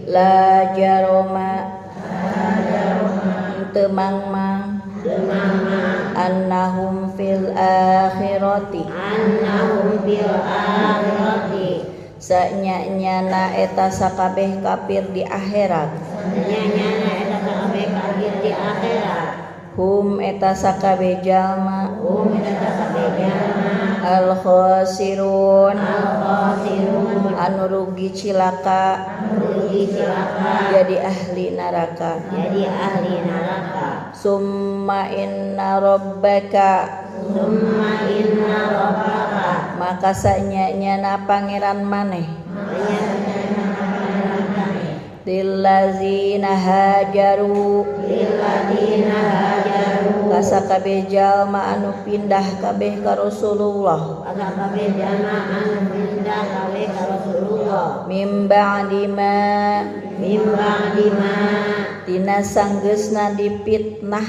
la jaroma temang-mang annahum fil akhirati sanya-nyana eta sakabeh kafir di akhirat hum eta sakabeh jalma al khasirun anu rugi cilaka jadi ahli neraka summa inna rabbaka maka sanya-nyana pangeran maneh lillazina hajaru kasakabeh jalma anu pindah kabeh ka Rasulullah mim ba'di ma tina sanggeusna dipitnah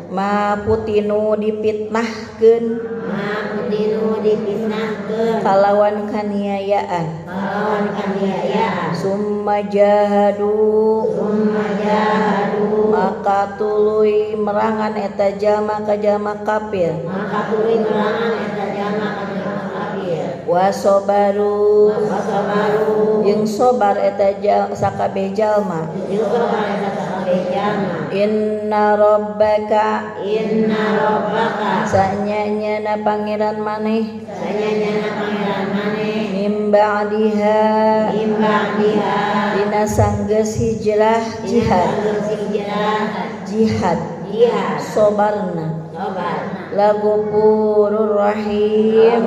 ma putinu dipitnahkeun kalawan kaniayaan summa jahadu maka tuluy merangan eta jalma ka jalma kafir wasobaru jeung sobar eta sakabeh jalma inna rabbaka sanya-nyana pangeran maneh mim ba'diha dina sanggeus hijrah jihad sobarna lagopurur rahim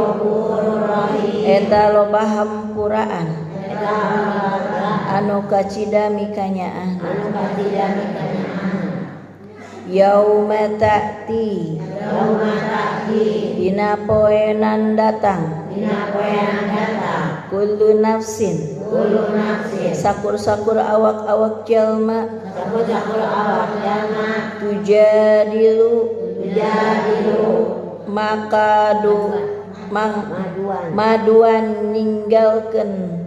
eta loba hampuraan anu kacidami kanyaan yauma ta'ti dina poenan datang kullu nafsin sakur-sakur awak-awak jalma tujadilu makadu maduan ninggalkeun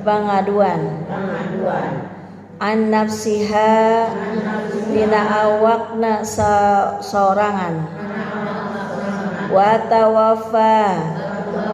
pangaduan an nafsiha dina awakna sorangan wa tawaffa